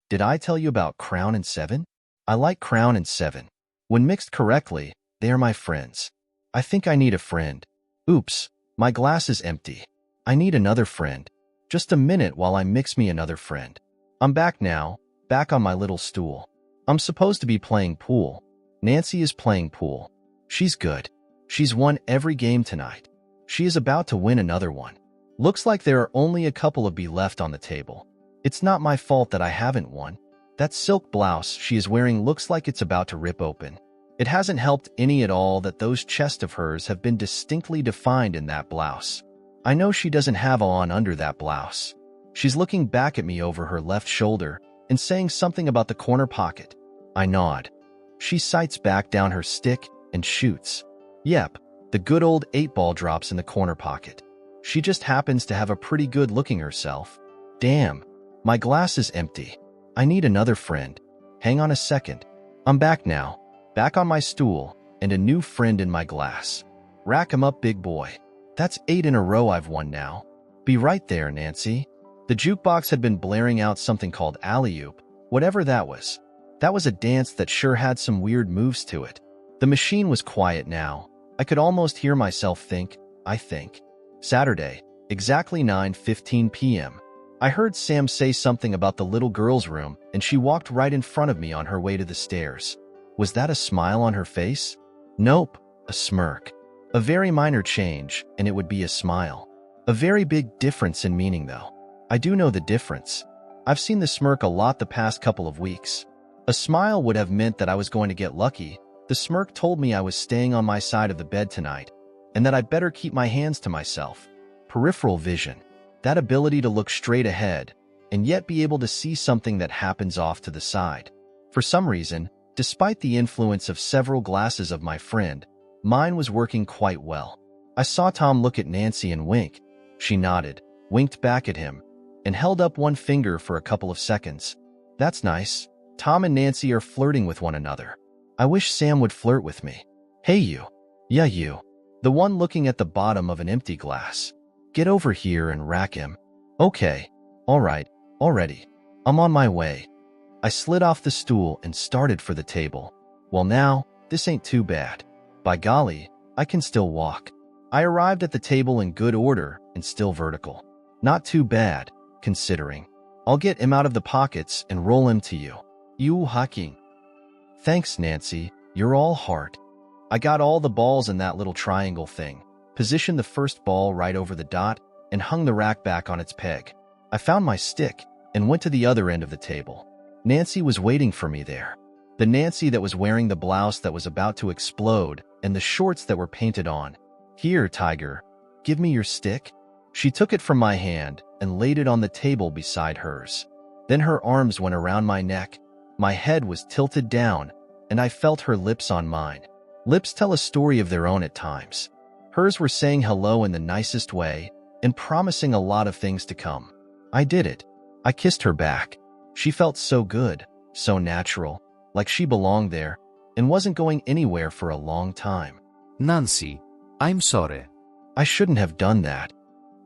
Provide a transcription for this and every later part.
Did I tell you about Crown and Seven? I like Crown and Seven. When mixed correctly, they are my friends. I think I need a friend. Oops, my glass is empty. I need another friend. Just a minute while I mix me another friend. I'm back now, back on my little stool. I'm supposed to be playing pool. Nancy is playing pool. She's good. She's won every game tonight. She is about to win another one. Looks like there are only a couple of B left on the table. It's not my fault that I haven't won. That silk blouse she is wearing looks like it's about to rip open. It hasn't helped any at all that those chests of hers have been distinctly defined in that blouse. I know she doesn't have on under that blouse. She's looking back at me over her left shoulder and saying something about the corner pocket. I nod. She sights back down her stick and shoots. Yep, the good old 8-ball drops in the corner pocket. She just happens to have a pretty good looking herself. Damn, my glass is empty. I need another friend. Hang on a second. I'm back now, back on my stool, and a new friend in my glass. Rack 'em up, big boy. That's 8 in a row I've won now. Be right there, Nancy. The jukebox had been blaring out something called alley-oop, whatever that was. That was a dance that sure had some weird moves to it. The machine was quiet now. I could almost hear myself think, I think. Saturday, exactly 9:15 p.m. I heard Sam say something about the little girl's room, and she walked right in front of me on her way to the stairs. Was that a smile on her face? Nope, a smirk. A very minor change, and it would be a smile. A very big difference in meaning, though. I do know the difference. I've seen the smirk a lot the past couple of weeks. A smile would have meant that I was going to get lucky. The smirk told me I was staying on my side of the bed tonight, and that I'd better keep my hands to myself. Peripheral vision. That ability to look straight ahead, and yet be able to see something that happens off to the side. For some reason, despite the influence of several glasses of my friend, mine was working quite well. I saw Tom look at Nancy and wink. She nodded, winked back at him, and held up one finger for a couple of seconds. That's nice. Tom and Nancy are flirting with one another. I wish Sam would flirt with me. Hey you. Yeah you. The one looking at the bottom of an empty glass. Get over here and rack him. Okay. All right. Already. I'm on my way. I slid off the stool and started for the table. Well now, this ain't too bad. By golly, I can still walk. I arrived at the table in good order and still vertical. Not too bad, considering. I'll get him out of the pockets and roll him to you. You hacking. Thanks, Nancy. You're all heart. I got all the balls in that little triangle thing, positioned the first ball right over the dot, and hung the rack back on its peg. I found my stick and went to the other end of the table. Nancy was waiting for me there. The Nancy that was wearing the blouse that was about to explode and the shorts that were painted on. Here, Tiger, give me your stick. She took it from my hand and laid it on the table beside hers. Then her arms went around my neck. My head was tilted down, and I felt her lips on mine. Lips tell a story of their own at times. Hers were saying hello in the nicest way and promising a lot of things to come. I did it. I kissed her back. She felt so good, so natural, like she belonged there and wasn't going anywhere for a long time. Nancy, I'm sorry. I shouldn't have done that.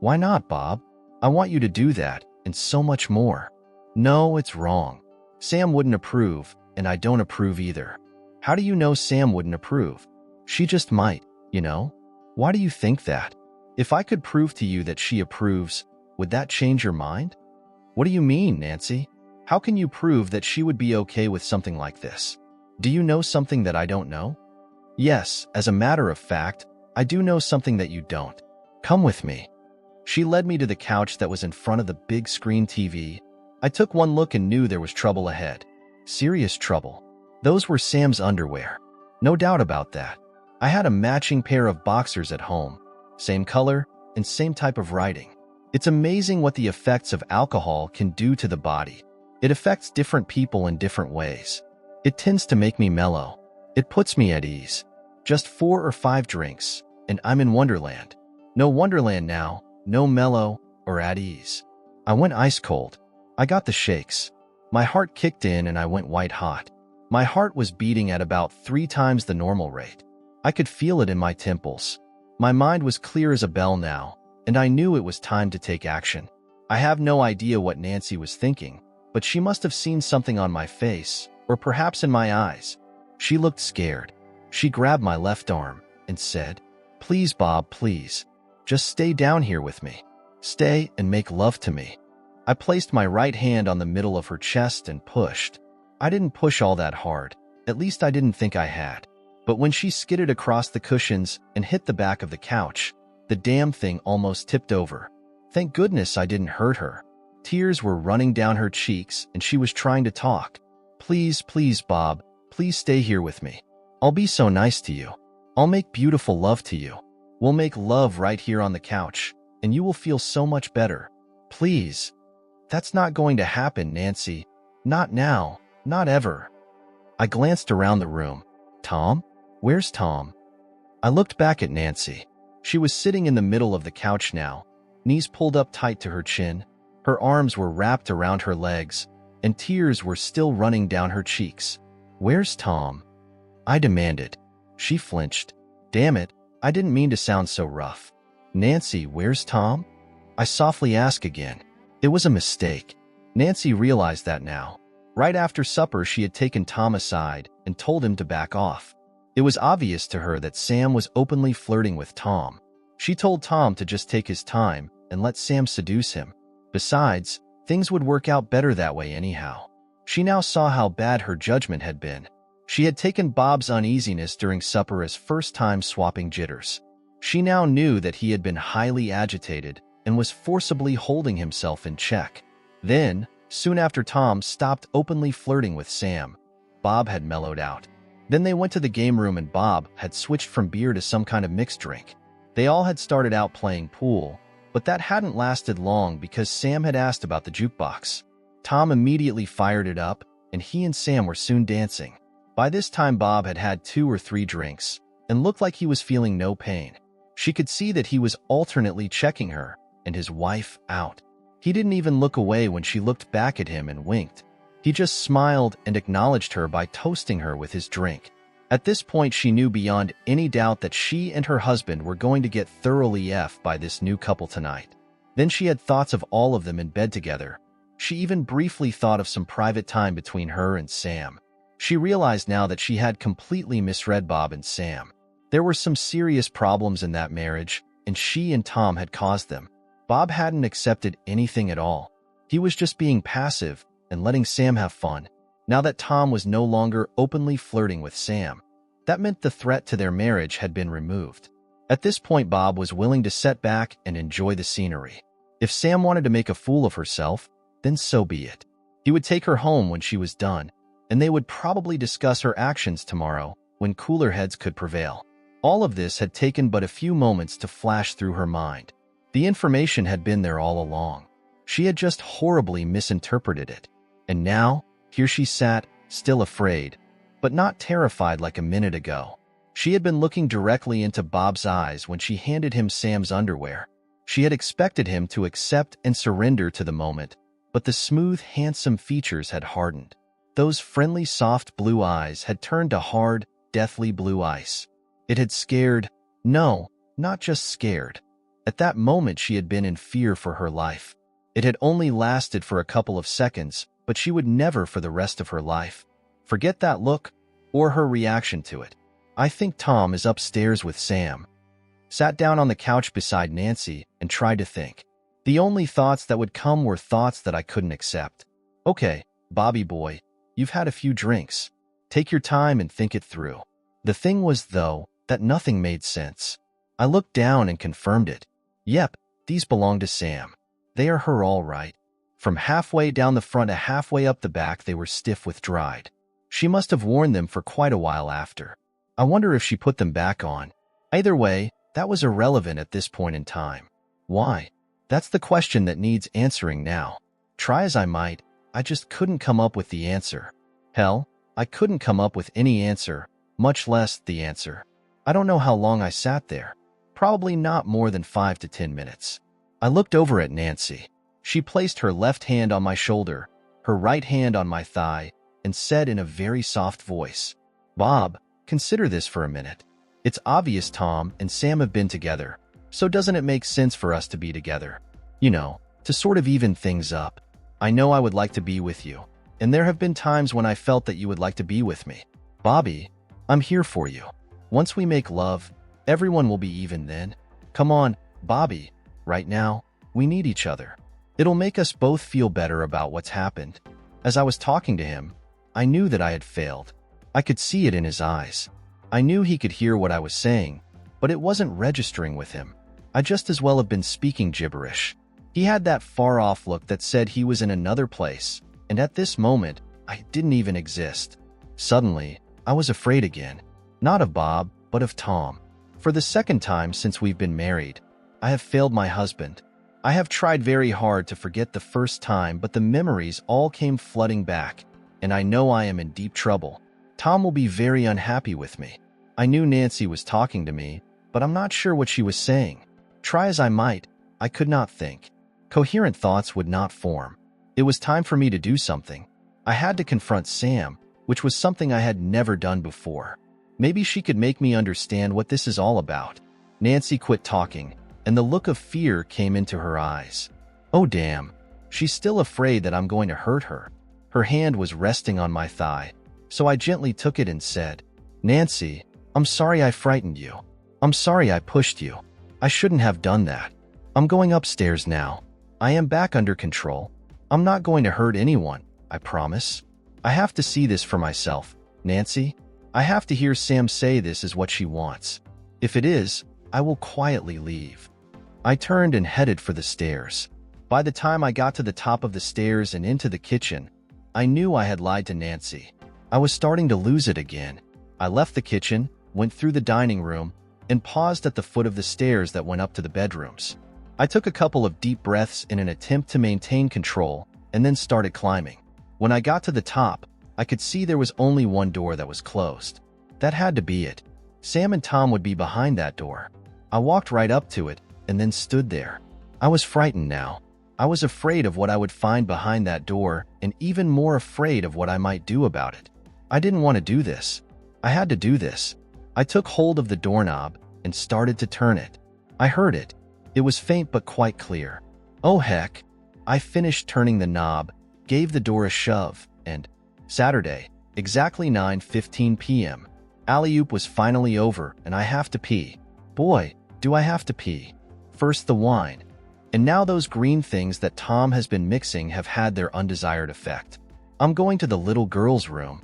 Why not, Bob? I want you to do that and so much more. No, it's wrong. Sam wouldn't approve, and I don't approve either. How do you know Sam wouldn't approve? She just might, you know? Why do you think that? If I could prove to you that she approves, would that change your mind? What do you mean, Nancy? How can you prove that she would be okay with something like this? Do you know something that I don't know? Yes, as a matter of fact, I do know something that you don't. Come with me. She led me to the couch that was in front of the big screen TV. I took one look and knew there was trouble ahead. Serious trouble. Those were Sam's underwear. No doubt about that. I had a matching pair of boxers at home. Same color and same type of writing. It's amazing what the effects of alcohol can do to the body. It affects different people in different ways. It tends to make me mellow. It puts me at ease. Just 4 or 5 drinks, and I'm in Wonderland. No Wonderland now, no mellow or at ease. I went ice cold. I got the shakes. My heart kicked in and I went white hot. My heart was beating at about 3 times the normal rate. I could feel it in my temples. My mind was clear as a bell now, and I knew it was time to take action. I have no idea what Nancy was thinking, but she must have seen something on my face, or perhaps in my eyes. She looked scared. She grabbed my left arm and said, "Please, Bob, please. Just stay down here with me. Stay and make love to me." I placed my right hand on the middle of her chest and pushed. I didn't push all that hard. At least I didn't think I had. But when she skidded across the cushions and hit the back of the couch, the damn thing almost tipped over. Thank goodness I didn't hurt her. Tears were running down her cheeks and she was trying to talk. "Please, please, Bob, please stay here with me. I'll be so nice to you. I'll make beautiful love to you. We'll make love right here on the couch, and you will feel so much better. Please." "That's not going to happen, Nancy. Not now, not ever." I glanced around the room. "Tom? Where's Tom?" I looked back at Nancy. She was sitting in the middle of the couch now, knees pulled up tight to her chin. Her arms were wrapped around her legs, and tears were still running down her cheeks. "Where's Tom?" I demanded. She flinched. "Damn it, I didn't mean to sound so rough. Nancy, where's Tom?" I softly asked again. It was a mistake. Nancy realized that now. Right after supper, she had taken Tom aside and told him to back off. It was obvious to her that Sam was openly flirting with Tom. She told Tom to just take his time and let Sam seduce him. Besides, things would work out better that way anyhow. She now saw how bad her judgment had been. She had taken Bob's uneasiness during supper as first-time swapping jitters. She now knew that he had been highly agitated and was forcibly holding himself in check. Then, soon after Tom stopped openly flirting with Sam, Bob had mellowed out. Then they went to the game room and Bob had switched from beer to some kind of mixed drink. They all had started out playing pool, but that hadn't lasted long because Sam had asked about the jukebox. Tom immediately fired it up, and he and Sam were soon dancing. By this time, Bob had had 2 or 3 drinks and looked like he was feeling no pain. She could see that he was alternately checking her and his wife out. He didn't even look away when she looked back at him and winked. He just smiled and acknowledged her by toasting her with his drink. At this point, she knew beyond any doubt that she and her husband were going to get thoroughly effed by this new couple tonight. Then she had thoughts of all of them in bed together. She even briefly thought of some private time between her and Sam. She realized now that she had completely misread Bob and Sam. There were some serious problems in that marriage, and she and Tom had caused them. Bob hadn't accepted anything at all. He was just being passive and letting Sam have fun. Now that Tom was no longer openly flirting with Sam, that meant the threat to their marriage had been removed. At this point, Bob was willing to sit back and enjoy the scenery. If Sam wanted to make a fool of herself, then so be it. He would take her home when she was done, and they would probably discuss her actions tomorrow when cooler heads could prevail. All of this had taken but a few moments to flash through her mind. The information had been there all along. She had just horribly misinterpreted it. And now, here she sat, still afraid, but not terrified like a minute ago. She had been looking directly into Bob's eyes when she handed him Sam's underwear. She had expected him to accept and surrender to the moment, but the smooth, handsome features had hardened. Those friendly, soft blue eyes had turned to hard, deathly blue ice. It had scared, no, not just scared. At that moment, she had been in fear for her life. It had only lasted for a couple of seconds, but she would never for the rest of her life forget that look or her reaction to it. "I think Tom is upstairs with Sam." Sat down on the couch beside Nancy and tried to think. The only thoughts that would come were thoughts that I couldn't accept. "Okay, Bobby boy, you've had a few drinks. Take your time and think it through." The thing was, though, that nothing made sense. I looked down and confirmed it. Yep, these belong to Sam. They are her all right. From halfway down the front to halfway up the back, they were stiff with dried. She must have worn them for quite a while after. I wonder if she put them back on. Either way, that was irrelevant at this point in time. Why? That's the question that needs answering now. Try as I might, I just couldn't come up with the answer. Hell, I couldn't come up with any answer, much less the answer. I don't know how long I sat there. Probably not more than 5 to 10 minutes. I looked over at Nancy. She placed her left hand on my shoulder, her right hand on my thigh, and said in a very soft voice, "Bob, consider this for a minute. It's obvious Tom and Sam have been together, so doesn't it make sense for us to be together? You know, to sort of even things up. I know I would like to be with you, and there have been times when I felt that you would like to be with me. Bobby, I'm here for you. Once we make love, everyone will be even then. Come on, Bobby, right now, we need each other. It'll make us both feel better about what's happened." As I was talking to him, I knew that I had failed. I could see it in his eyes. I knew he could hear what I was saying, but it wasn't registering with him. I just as well have been speaking gibberish. He had that far-off look that said he was in another place, and at this moment, I didn't even exist. Suddenly, I was afraid again. Not of Bob, but of Tom. For the second time since we've been married, I have failed my husband. I have tried very hard to forget the first time, but the memories all came flooding back, and I know I am in deep trouble. Tom will be very unhappy with me. I knew Nancy was talking to me, but I'm not sure what she was saying. Try as I might, I could not think. Coherent thoughts would not form. It was time for me to do something. I had to confront Sam, which was something I had never done before. Maybe she could make me understand what this is all about. Nancy quit talking, and the look of fear came into her eyes. Oh damn, she's still afraid that I'm going to hurt her. Her hand was resting on my thigh, so I gently took it and said, "Nancy, I'm sorry I frightened you. I'm sorry I pushed you. I shouldn't have done that. I'm going upstairs now. I am back under control. I'm not going to hurt anyone, I promise. I have to see this for myself, Nancy. I have to hear Sam say this is what she wants. If it is, I will quietly leave." I turned and headed for the stairs. By the time I got to the top of the stairs and into the kitchen, I knew I had lied to Nancy. I was starting to lose it again. I left the kitchen, went through the dining room, and paused at the foot of the stairs that went up to the bedrooms. I took a couple of deep breaths in an attempt to maintain control, and then started climbing. When I got to the top, I could see there was only one door that was closed. That had to be it. Sam and Tom would be behind that door. I walked right up to it, and then stood there. I was frightened now. I was afraid of what I would find behind that door, and even more afraid of what I might do about it. I didn't want to do this. I had to do this. I took hold of the doorknob and started to turn it. I heard it. It was faint but quite clear. Oh heck. I finished turning the knob, gave the door a shove, and Saturday, exactly 9:15 p.m. Alley-oop was finally over, and I have to pee. Boy, do I have to pee. First the wine, and now those green things that Tom has been mixing have had their undesired effect. I'm going to the little girl's room.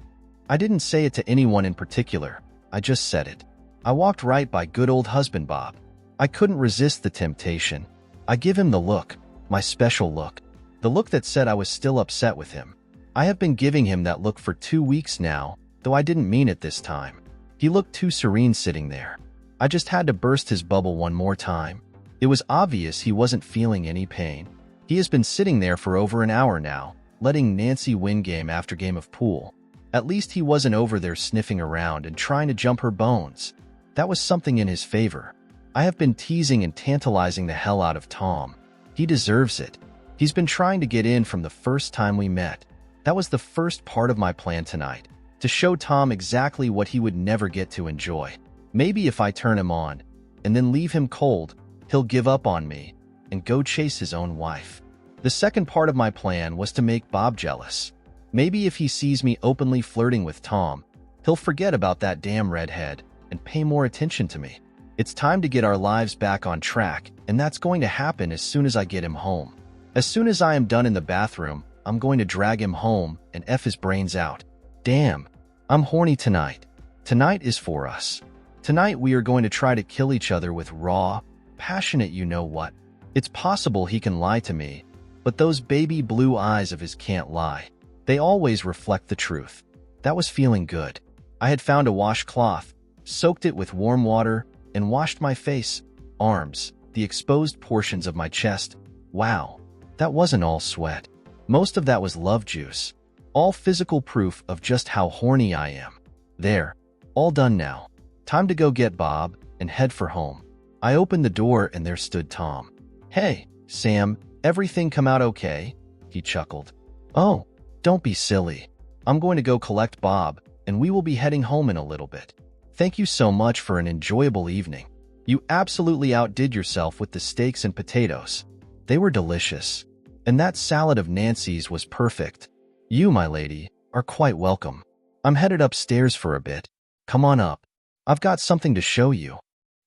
I didn't say it to anyone in particular. I just said it. I walked right by good old husband Bob. I couldn't resist the temptation. I give him the look, my special look. The look that said I was still upset with him. I have been giving him that look for 2 weeks now, though I didn't mean it this time. He looked too serene sitting there. I just had to burst his bubble one more time. It was obvious he wasn't feeling any pain. He has been sitting there for over an hour now, letting Nancy win game after game of pool. At least he wasn't over there sniffing around and trying to jump her bones. That was something in his favor. I have been teasing and tantalizing the hell out of Tom. He deserves it. He's been trying to get in from the first time we met. That was the first part of my plan tonight, to show Tom exactly what he would never get to enjoy. Maybe if I turn him on, and then leave him cold, he'll give up on me and go chase his own wife. The second part of my plan was to make Bob jealous. Maybe if he sees me openly flirting with Tom, he'll forget about that damn redhead and pay more attention to me. It's time to get our lives back on track, and that's going to happen as soon as I get him home. As soon as I am done in the bathroom, I'm going to drag him home and F his brains out. Damn, I'm horny tonight. Tonight is for us. Tonight we are going to try to kill each other with raw, passionate you-know-what. It's possible he can lie to me, but those baby blue eyes of his can't lie. They always reflect the truth. That was feeling good. I had found a washcloth, soaked it with warm water, and washed my face, arms, the exposed portions of my chest. Wow, that wasn't all sweat. Most of that was love juice. All physical proof of just how horny I am. There, all done now. Time to go get Bob and head for home. I opened the door and there stood Tom. Hey, Sam, everything come out okay? He chuckled. Oh, don't be silly. I'm going to go collect Bob, and we will be heading home in a little bit. Thank you so much for an enjoyable evening. You absolutely outdid yourself with the steaks and potatoes. They were delicious. And that salad of Nancy's was perfect. You, my lady, are quite welcome. I'm headed upstairs for a bit. Come on up. I've got something to show you.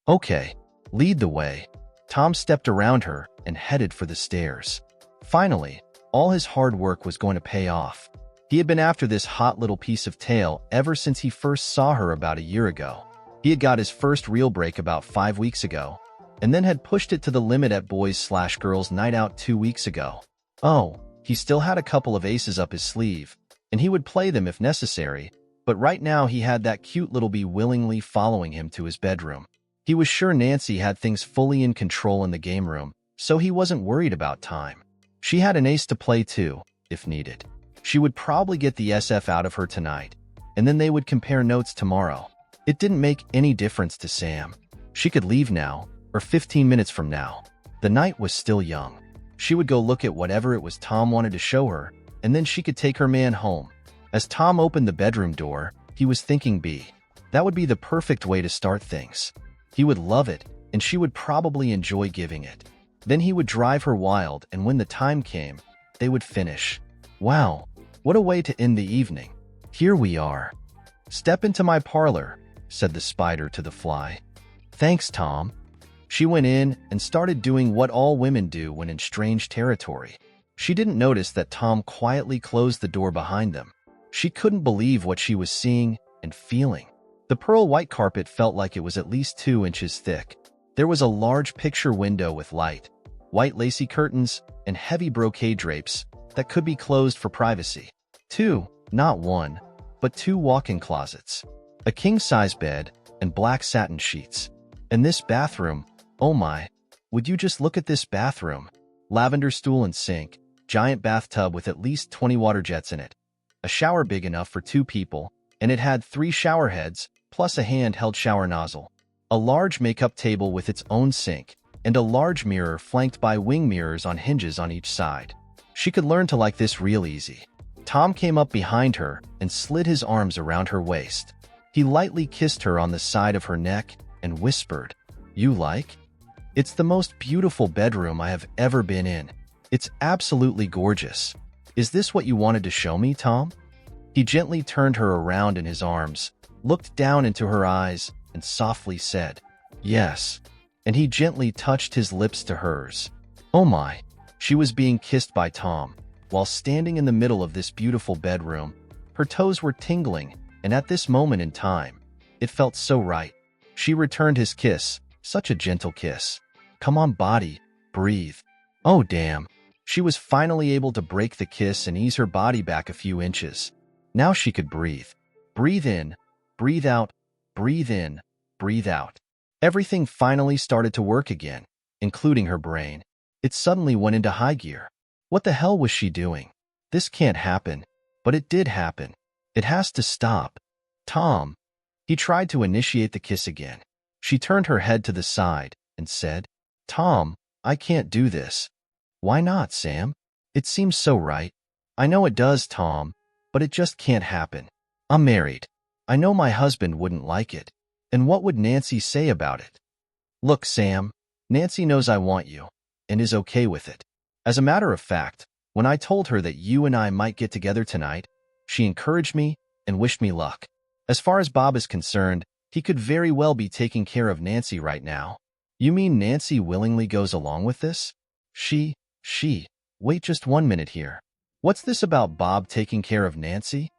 Okay, lead the way. Tom stepped around her and headed for the stairs. Finally, all his hard work was going to pay off. He had been after this hot little piece of tail ever since he first saw her about a year ago. He had got his first real break about 5 weeks ago, and then had pushed it to the limit at boys/girls night out 2 weeks ago. Oh, he still had a couple of aces up his sleeve, and he would play them if necessary, but right now he had that cute little bee willingly following him to his bedroom. He was sure Nancy had things fully in control in the game room, so he wasn't worried about time. She had an ace to play too, if needed. She would probably get the SF out of her tonight, and then they would compare notes tomorrow. It didn't make any difference to Sam. She could leave now, or 15 minutes from now. The night was still young. She would go look at whatever it was Tom wanted to show her, and then she could take her man home. As Tom opened the bedroom door, he was thinking that would be the perfect way to start things. He would love it, and she would probably enjoy giving it. Then he would drive her wild, and when the time came, they would finish. Wow, what a way to end the evening. Here we are. Step into my parlor, said the spider to the fly. Thanks, Tom. She went in and started doing what all women do when in strange territory. She didn't notice that Tom quietly closed the door behind them. She couldn't believe what she was seeing and feeling. The pearl white carpet felt like it was at least 2 inches thick. There was a large picture window with light, white lacy curtains, and heavy brocade drapes that could be closed for privacy. 2, not 1, but 2 walk-in closets, a king-size bed, and black satin sheets. And this bathroom, oh my, would you just look at this bathroom? Lavender stool and sink, giant bathtub with at least 20 water jets in it, a shower big enough for 2 people, and it had 3 shower heads, plus a handheld shower nozzle, a large makeup table with its own sink, and a large mirror flanked by wing mirrors on hinges on each side. She could learn to like this real easy. Tom came up behind her and slid his arms around her waist. He lightly kissed her on the side of her neck and whispered, "You like? It's the most beautiful bedroom I have ever been in. It's absolutely gorgeous. Is this what you wanted to show me, Tom?" He gently turned her around in his arms, looked down into her eyes, and softly said, "Yes." And he gently touched his lips to hers. Oh my, she was being kissed by Tom, while standing in the middle of this beautiful bedroom. Her toes were tingling, and at this moment in time, it felt so right. She returned his kiss, such a gentle kiss. Come on, body, breathe. Oh damn. She was finally able to break the kiss and ease her body back a few inches. Now she could breathe. Breathe in, breathe out, breathe in, breathe out. Everything finally started to work again, including her brain. It suddenly went into high gear. What the hell was she doing? This can't happen. But it did happen. It has to stop. Tom. He tried to initiate the kiss again. She turned her head to the side and said, "Tom, I can't do this." "Why not, Sam? It seems so right." "I know it does, Tom, but it just can't happen. I'm married. I know my husband wouldn't like it. And what would Nancy say about it?" "Look, Sam, Nancy knows I want you, and is okay with it. As a matter of fact, when I told her that you and I might get together tonight, she encouraged me and wished me luck. As far as Bob is concerned, he could very well be taking care of Nancy right now." "You mean Nancy willingly goes along with this?" She, wait just 1 minute here. What's this about Bob taking care of Nancy?"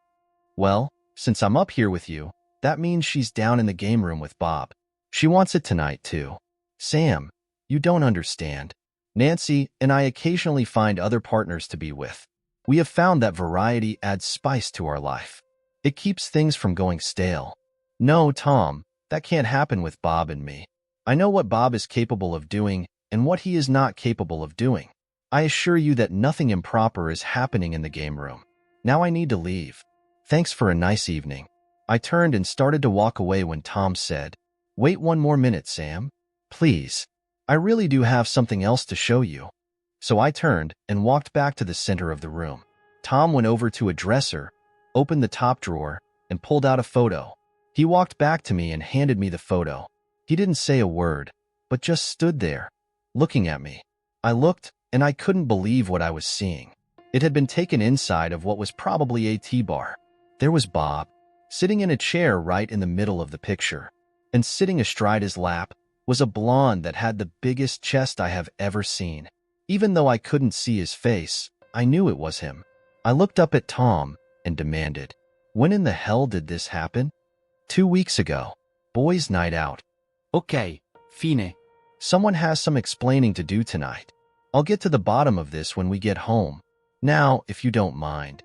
"Well, since I'm up here with you, that means she's down in the game room with Bob. She wants it tonight, too." "Sam, you don't understand. Nancy and I occasionally find other partners to be with. We have found that variety adds spice to our life. It keeps things from going stale." "No, Tom, that can't happen with Bob and me. I know what Bob is capable of doing and what he is not capable of doing. I assure you that nothing improper is happening in the game room. Now I need to leave. Thanks for a nice evening." I turned and started to walk away when Tom said, "Wait 1 more minute, Sam. Please. I really do have something else to show you." So I turned and walked back to the center of the room. Tom went over to a dresser, opened the top drawer, and pulled out a photo. He walked back to me and handed me the photo. He didn't say a word, but just stood there, looking at me. I looked, and I couldn't believe what I was seeing. It had been taken inside of what was probably a tea bar. There was Bob, sitting in a chair right in the middle of the picture, and sitting astride his lap was a blonde that had the biggest chest I have ever seen. Even though I couldn't see his face, I knew it was him. I looked up at Tom and demanded, "When in the hell did this happen?" 2 weeks ago. Boys' night out. Ok, fine. Someone has some explaining to do tonight. I'll get to the bottom of this when we get home. Now, if you don't mind.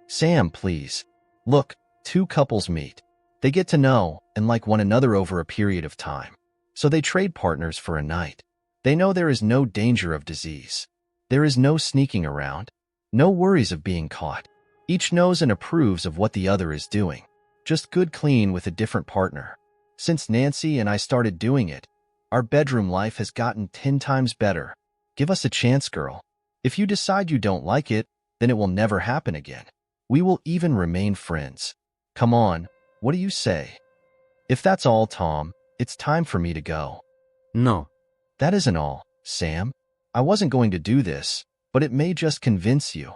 Sam, please. Look, 2 couples meet. They get to know and like one another over a period of time. So they trade partners for a night. They know there is no danger of disease. There is no sneaking around. No worries of being caught. Each knows and approves of what the other is doing. Just good clean with a different partner. Since Nancy and I started doing it, our bedroom life has gotten 10 times better. Give us a chance, girl. If you decide you don't like it, then it will never happen again. We will even remain friends. Come on, what do you say? If that's all, Tom, it's time for me to go. No. That isn't all, Sam. I wasn't going to do this, but it may just convince you.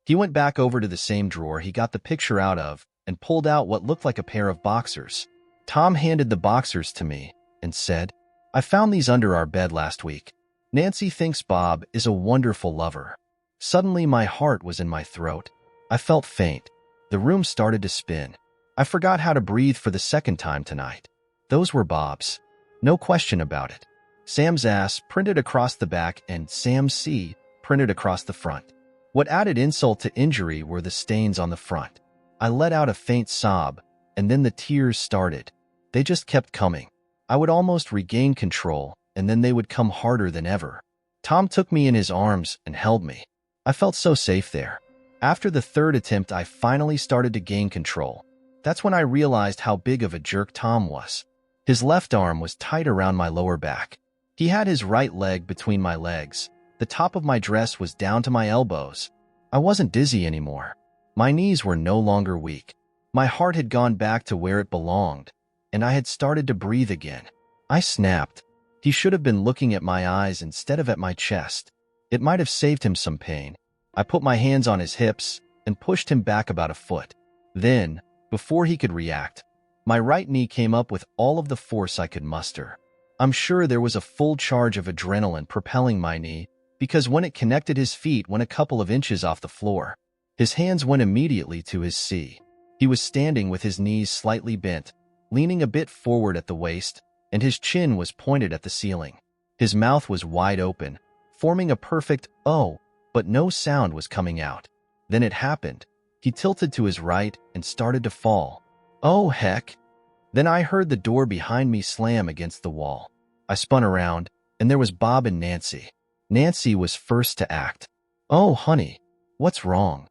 He went back over to the same drawer he got the picture out of and pulled out what looked like a pair of boxers. Tom handed the boxers to me and said, "I found these under our bed last week. Nancy thinks Bob is a wonderful lover." Suddenly my heart was in my throat. I felt faint. The room started to spin. I forgot how to breathe for the second time tonight. Those were Bob's. No question about it. Sam's ass printed across the back and Sam's C printed across the front. What added insult to injury were the stains on the front. I let out a faint sob, and then the tears started. They just kept coming. I would almost regain control, and then they would come harder than ever. Tom took me in his arms and held me. I felt so safe there. After the third attempt, I finally started to gain control. That's when I realized how big of a jerk Tom was. His left arm was tight around my lower back. He had his right leg between my legs. The top of my dress was down to my elbows. I wasn't dizzy anymore. My knees were no longer weak. My heart had gone back to where it belonged, and I had started to breathe again. I snapped. He should have been looking at my eyes instead of at my chest. It might have saved him some pain. I put my hands on his hips and pushed him back about a foot. Then, before he could react, my right knee came up with all of the force I could muster. I'm sure there was a full charge of adrenaline propelling my knee, because when it connected, his feet went a couple of inches off the floor. His hands went immediately to his C. He was standing with his knees slightly bent, leaning a bit forward at the waist, and his chin was pointed at the ceiling. His mouth was wide open, forming a perfect "oh," but no sound was coming out. Then it happened. He tilted to his right and started to fall. Oh, heck. Then I heard the door behind me slam against the wall. I spun around, and there was Bob and Nancy. Nancy was first to act. "Oh, honey, what's wrong?"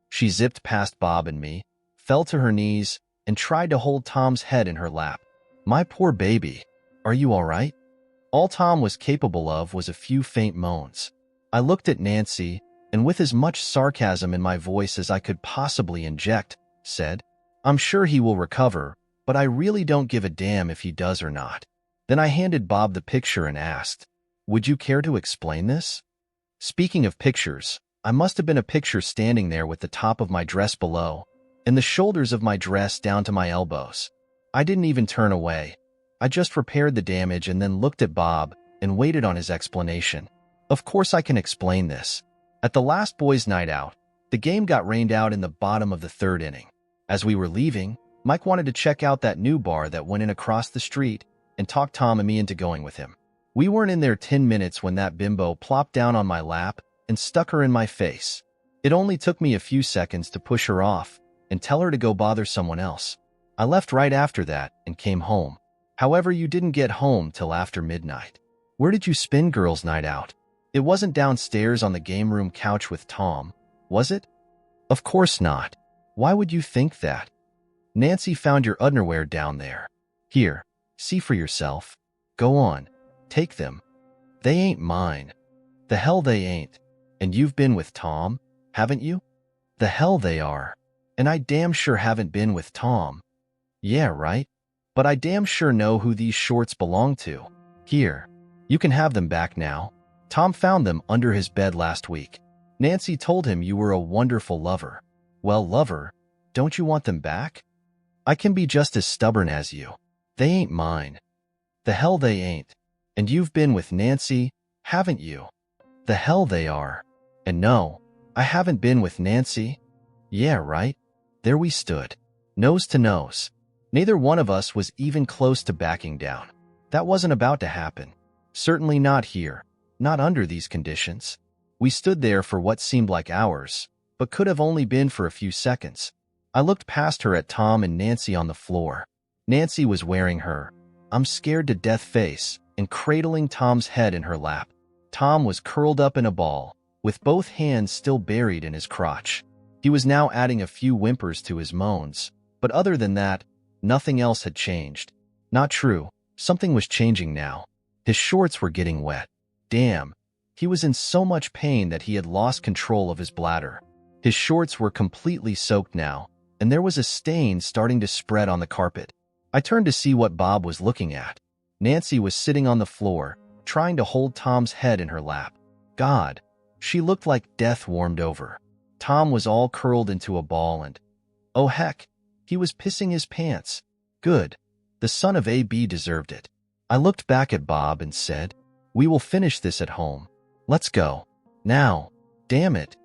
She zipped past Bob and me, fell to her knees, and tried to hold Tom's head in her lap. "My poor baby, are you all right?" All Tom was capable of was a few faint moans. I looked at Nancy, and with as much sarcasm in my voice as I could possibly inject, said, "I'm sure he will recover, but I really don't give a damn if he does or not." Then I handed Bob the picture and asked, "Would you care to explain this?" Speaking of pictures, I must have been a picture standing there with the top of my dress below, and the shoulders of my dress down to my elbows. I didn't even turn away. I just repaired the damage and then looked at Bob and waited on his explanation. Of course I can explain this. At the last boys' night out, the game got rained out in the bottom of the third inning. As we were leaving, Mike wanted to check out that new bar that went in across the street and talked Tom and me into going with him. We weren't in there 10 minutes when that bimbo plopped down on my lap and stuck her in my face. It only took me a few seconds to push her off and tell her to go bother someone else. I left right after that and came home. However, you didn't get home till after midnight. Where did you spend girls' night out? It wasn't downstairs on the game room couch with Tom, was it? Of course not. Why would you think that? Nancy found your underwear down there. Here, see for yourself. Go on, take them. They ain't mine. The hell they ain't. And you've been with Tom, haven't you? The hell they are. And I damn sure haven't been with Tom. Yeah, right? But I damn sure know who these shorts belong to. Here, you can have them back now. Tom found them under his bed last week. Nancy told him you were a wonderful lover. Well, lover, don't you want them back? I can be just as stubborn as you. They ain't mine. The hell they ain't. And you've been with Nancy, haven't you? The hell they are. And no, I haven't been with Nancy. Yeah, right. There we stood, nose to nose. Neither one of us was even close to backing down. That wasn't about to happen. Certainly not here, not under these conditions. We stood there for what seemed like hours, but could have only been for a few seconds. I looked past her at Tom and Nancy on the floor. Nancy was wearing her "I'm scared to death" face and cradling Tom's head in her lap. Tom was curled up in a ball, with both hands still buried in his crotch. He was now adding a few whimpers to his moans, but other than that, nothing else had changed. Not true. Something was changing now. His shorts were getting wet. Damn. He was in so much pain that he had lost control of his bladder. His shorts were completely soaked now, and there was a stain starting to spread on the carpet. I turned to see what Bob was looking at. Nancy was sitting on the floor, trying to hold Tom's head in her lap. God, she looked like death warmed over. Tom was all curled into a ball and, oh heck, he was pissing his pants. Good. The son of AB deserved it. I looked back at Bob and said, we will finish this at home. Let's go. Now. Damn it.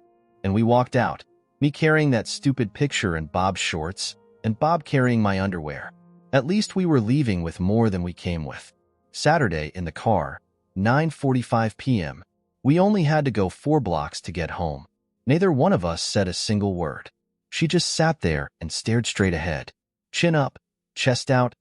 And we walked out, me carrying that stupid picture and Bob's shorts, and Bob carrying my underwear. At least we were leaving with more than we came with. Saturday in the car, 9:45 p.m. We only had to go 4 blocks to get home. Neither one of us said a single word. She just sat there and stared straight ahead. Chin up, chest out,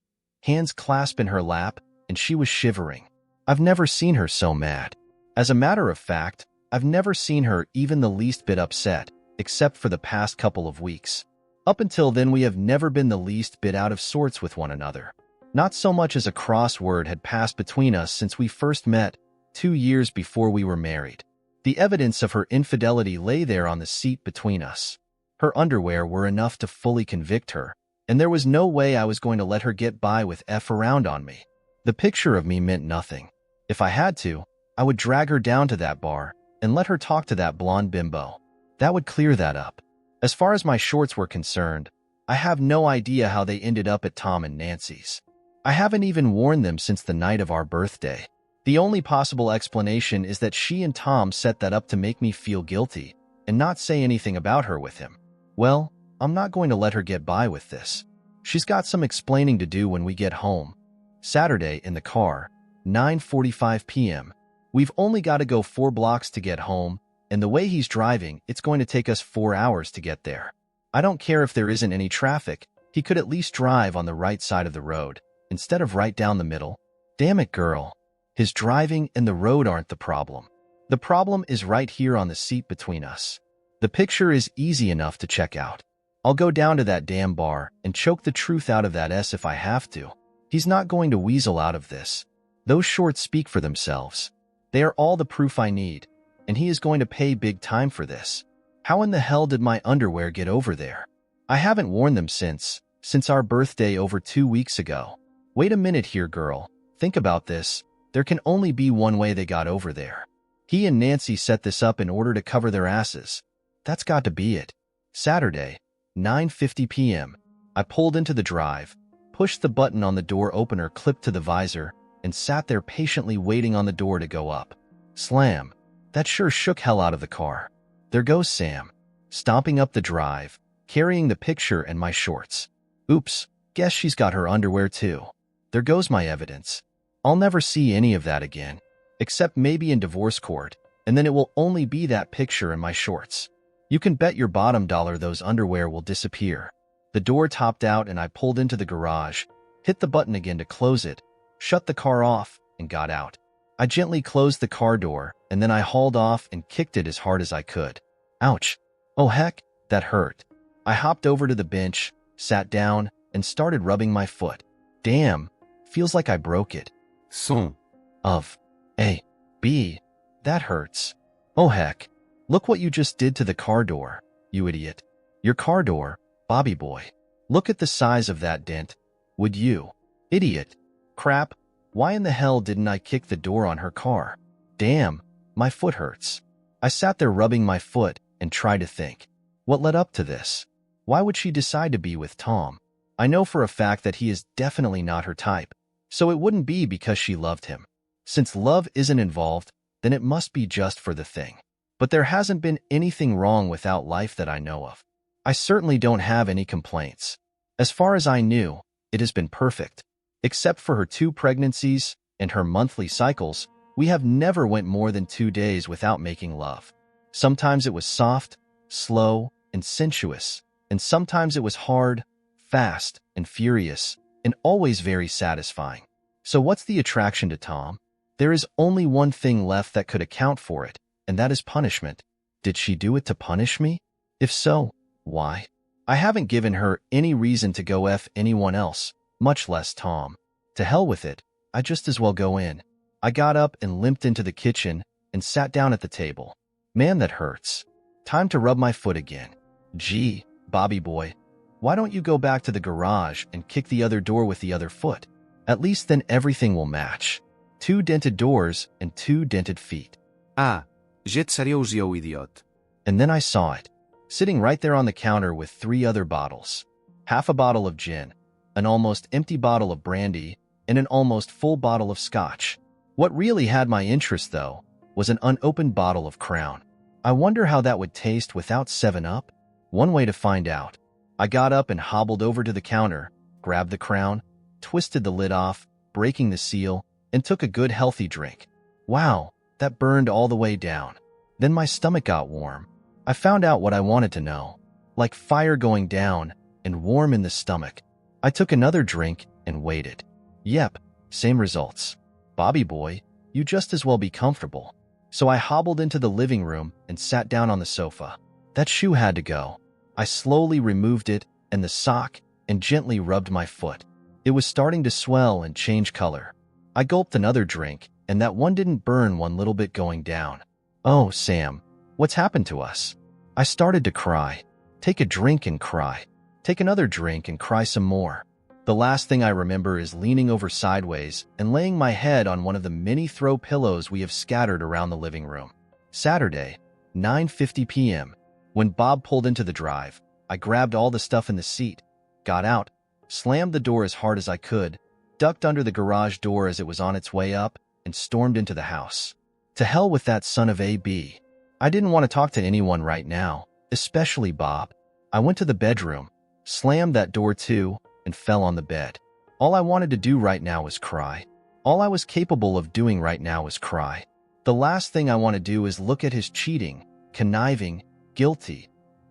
hands clasped in her lap, and she was shivering. I've never seen her so mad. As a matter of fact, I've never seen her even the least bit upset, except for the past couple of weeks. Up until then, we have never been the least bit out of sorts with one another. Not so much as a cross word had passed between us since we first met, 2 years before we were married. The evidence of her infidelity lay there on the seat between us. Her underwear were enough to fully convict her, and there was no way I was going to let her get by with F around on me. The picture of me meant nothing. If I had to, I would drag her down to that bar and let her talk to that blonde bimbo. That would clear that up. As far as my shorts were concerned, I have no idea how they ended up at Tom and Nancy's. I haven't even worn them since the night of our birthday. The only possible explanation is that she and Tom set that up to make me feel guilty and not say anything about her with him. Well, I'm not going to let her get by with this. She's got some explaining to do when we get home. Saturday in the car, 9:45 p.m. We've only got to go 4 blocks to get home, and the way he's driving, it's going to take us 4 hours to get there. I don't care if there isn't any traffic. He could at least drive on the right side of the road, instead of right down the middle. Damn it, girl. His driving and the road aren't the problem. The problem is right here on the seat between us. The picture is easy enough to check out. I'll go down to that damn bar and choke the truth out of that S if I have to. He's not going to weasel out of this. Those shorts speak for themselves. They are all the proof I need, and he is going to pay big time for this. How in the hell did my underwear get over there? I haven't worn them since our birthday over 2 weeks ago. Wait a minute here, girl. Think about this. There can only be one way they got over there. He and Nancy set this up in order to cover their asses. That's got to be it. Saturday, 9:50 p.m. I pulled into the drive, pushed the button on the door opener clipped to the visor, and sat there patiently waiting on the door to go up. Slam. That sure shook hell out of the car. There goes Sam, stomping up the drive, carrying the picture and my shorts. Oops, guess she's got her underwear too. There goes my evidence. I'll never see any of that again, except maybe in divorce court, and then it will only be that picture and my shorts. You can bet your bottom dollar those underwear will disappear. The door topped out and I pulled into the garage, hit the button again to close it, shut the car off, and got out. I gently closed the car door, and then I hauled off and kicked it as hard as I could. Ouch. Oh heck, that hurt. I hopped over to the bench, sat down, and started rubbing my foot. Damn, feels like I broke it. Son. Of. A. B. That hurts. Oh heck. Look what you just did to the car door, you idiot. Your car door, Bobby boy. Look at the size of that dent. Would you? Idiot. Crap. Why in the hell didn't I kick the door on her car? Damn. My foot hurts. I sat there rubbing my foot and tried to think. What led up to this? Why would she decide to be with Tom? I know for a fact that he is definitely not her type, so it wouldn't be because she loved him. Since love isn't involved, then it must be just for the thing. But there hasn't been anything wrong with our life that I know of. I certainly don't have any complaints. As far as I knew, it has been perfect. Except for her 2 pregnancies and her monthly cycles, we have never went more than 2 days without making love. Sometimes it was soft, slow, and sensuous, and sometimes it was hard, fast, and furious, and always very satisfying. So what's the attraction to Tom? There is only one thing left that could account for it, and that is punishment. Did she do it to punish me? If so, why? I haven't given her any reason to go F anyone else, much less Tom. To hell with it, I just as well go in. I got up and limped into the kitchen and sat down at the table. Man, that hurts. Time to rub my foot again. Gee, Bobby boy, why don't you go back to the garage and kick the other door with the other foot? At least then everything will match. 2 dented doors and 2 dented feet. Ah, jet serieus jou idiot. And then I saw it, sitting right there on the counter with 3 other bottles. Half a bottle of gin, an almost empty bottle of brandy, and an almost full bottle of scotch. What really had my interest, though, was an unopened bottle of Crown. I wonder how that would taste without 7-Up? One way to find out. I got up and hobbled over to the counter, grabbed the Crown, twisted the lid off, breaking the seal, and took a good healthy drink. Wow, that burned all the way down. Then my stomach got warm. I found out what I wanted to know. Like fire going down and warm in the stomach. I took another drink and waited. Yep, same results. Bobby boy, you just as well be comfortable. So I hobbled into the living room and sat down on the sofa. That shoe had to go. I slowly removed it and the sock and gently rubbed my foot. It was starting to swell and change color. I gulped another drink, and that one didn't burn one little bit going down. Oh, Sam, what's happened to us? I started to cry. Take a drink and cry. Take another drink and cry some more. The last thing I remember is leaning over sideways and laying my head on one of the many throw pillows we have scattered around the living room. Saturday, 9:50 p.m. When Bob pulled into the drive, I grabbed all the stuff in the seat, got out, slammed the door as hard as I could, ducked under the garage door as it was on its way up, and stormed into the house. To hell with that son of a b. I didn't want to talk to anyone right now, especially Bob. I went to the bedroom, slammed that door too, and fell on the bed. All I wanted to do right now was cry. All I was capable of doing right now was cry. The last thing I want to do is look at his cheating, conniving, guilty,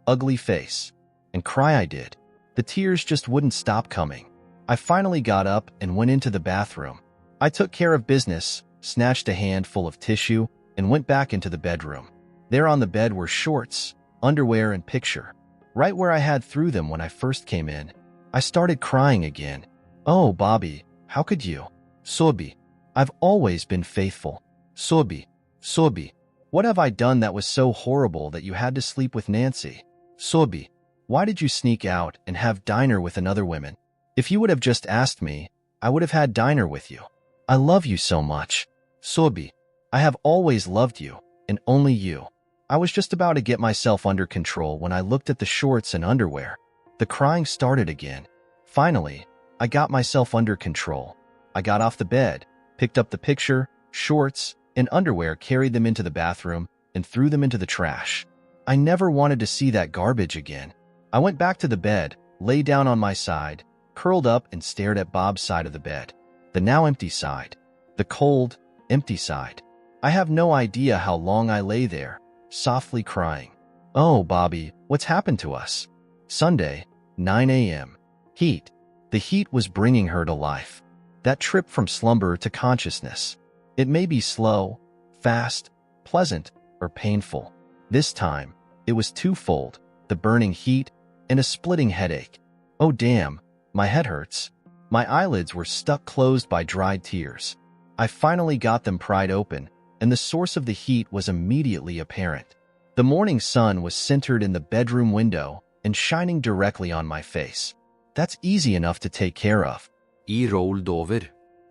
ugly face. And cry I did. The tears just wouldn't stop coming. I finally got up and went into the bathroom. I took care of business, snatched a handful of tissue, and went back into the bedroom. There on the bed were shorts, underwear, and picture. Right where I had threw them when I first came in. I started crying again. Oh, Bobby, how could you? Sobi, I've always been faithful. Sobi, Sobi, what have I done that was so horrible that you had to sleep with Nancy? Sobi, why did you sneak out and have dinner with another woman? If you would have just asked me, I would have had dinner with you. I love you so much. Sobi, I have always loved you, and only you. I was just about to get myself under control when I looked at the shorts and underwear. The crying started again. Finally, I got myself under control. I got off the bed, picked up the picture, shorts, and underwear, carried them into the bathroom, and threw them into the trash. I never wanted to see that garbage again. I went back to the bed, lay down on my side, curled up and stared at Bob's side of the bed. The now empty side. The cold, empty side. I have no idea how long I lay there, softly crying. Oh, Bobby, what's happened to us? Sunday, 9 a.m. Heat. The heat was bringing her to life. That trip from slumber to consciousness. It may be slow, fast, pleasant, or painful. This time, it was twofold, the burning heat and a splitting headache. Oh damn, my head hurts. My eyelids were stuck closed by dried tears. I finally got them pried open, and the source of the heat was immediately apparent. The morning sun was centered in the bedroom window and shining directly on my face. That's easy enough to take care of. I rolled over.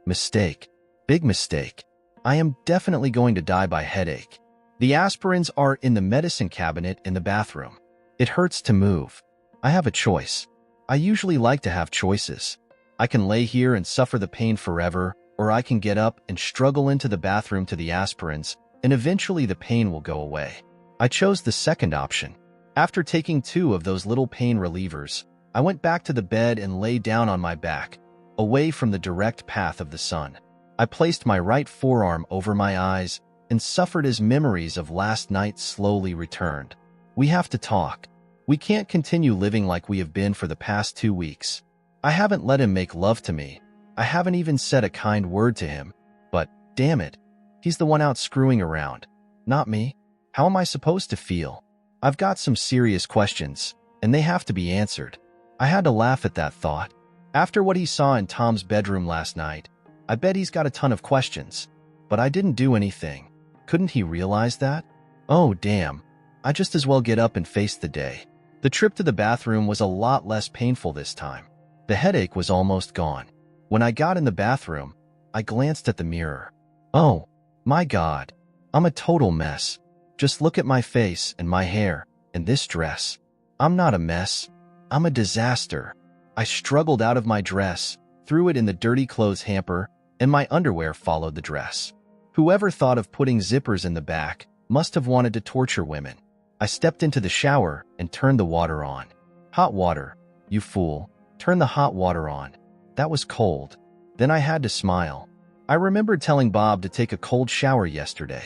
Mistake. Big mistake. I am definitely going to die by headache. The aspirins are in the medicine cabinet in the bathroom. It hurts to move. I have a choice. I usually like to have choices. I can lay here and suffer the pain forever, or I can get up and struggle into the bathroom to the aspirins, and eventually the pain will go away. I chose the second option. After taking 2 of those little pain relievers, I went back to the bed and lay down on my back, away from the direct path of the sun. I placed my right forearm over my eyes and suffered as memories of last night slowly returned. We have to talk. We can't continue living like we have been for the past 2 weeks. I haven't let him make love to me. I haven't even said a kind word to him. But, damn it, he's the one out screwing around, not me. How am I supposed to feel? I've got some serious questions, and they have to be answered. I had to laugh at that thought. After what he saw in Tom's bedroom last night, I bet he's got a ton of questions. But I didn't do anything. Couldn't he realize that? Oh, damn. I just as well get up and face the day. The trip to the bathroom was a lot less painful this time. The headache was almost gone. When I got in the bathroom, I glanced at the mirror. Oh, my God. I'm a total mess. Just look at my face and my hair and this dress. I'm not a mess. I'm a disaster. I struggled out of my dress, threw it in the dirty clothes hamper, and my underwear followed the dress. Whoever thought of putting zippers in the back must have wanted to torture women. I stepped into the shower and turned the water on. Hot water, you fool. Turn the hot water on. That was cold. Then I had to smile. I remembered telling Bob to take a cold shower yesterday.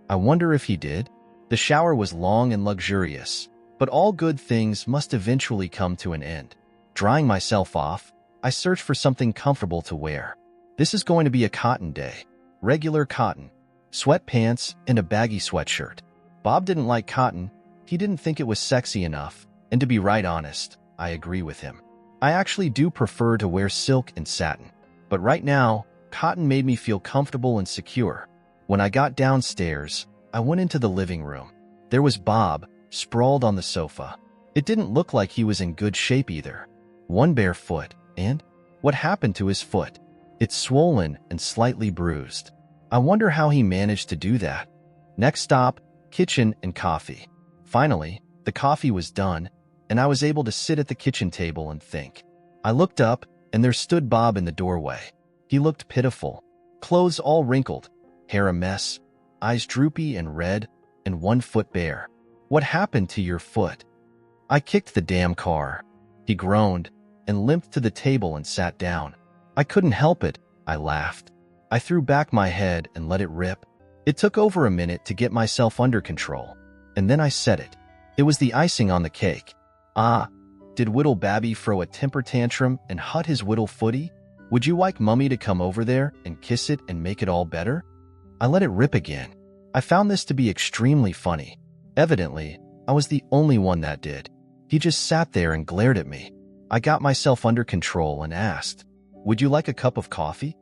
I wonder if he did. The shower was long and luxurious, but all good things must eventually come to an end. Drying myself off, I searched for something comfortable to wear. This is going to be a cotton day. Regular cotton. Sweatpants and a baggy sweatshirt. Bob didn't like cotton. He didn't think it was sexy enough, and to be right honest, I agree with him. I actually do prefer to wear silk and satin, but right now, cotton made me feel comfortable and secure. When I got downstairs, I went into the living room. There was Bob, sprawled on the sofa. It didn't look like he was in good shape either. One bare foot, and what happened to his foot? It's swollen and slightly bruised. I wonder how he managed to do that. Next stop, kitchen and coffee. Finally, the coffee was done, and I was able to sit at the kitchen table and think. I looked up, and there stood Bob in the doorway. He looked pitiful, clothes all wrinkled, hair a mess, eyes droopy and red, and one foot bare. What happened to your foot? I kicked the damn car. He groaned and limped to the table and sat down. I couldn't help it, I laughed. I threw back my head and let it rip. It took over a minute to get myself under control, and then I said it. It was the icing on the cake. Ah, did Whittle Babby throw a temper tantrum and hut his whittle footy? Would you like Mummy to come over there and kiss it and make it all better? I let it rip again. I found this to be extremely funny. Evidently, I was the only one that did. He just sat there and glared at me. I got myself under control and asked, "Would you like a cup of coffee?"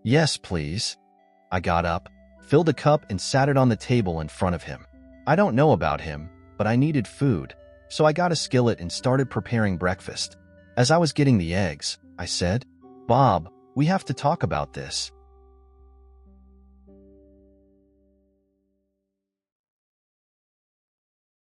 "Yes, please." I got up, filled a cup and sat it on the table in front of him. I don't know about him, but I needed food, so I got a skillet and started preparing breakfast. As I was getting the eggs, I said, "Bob, we have to talk about this."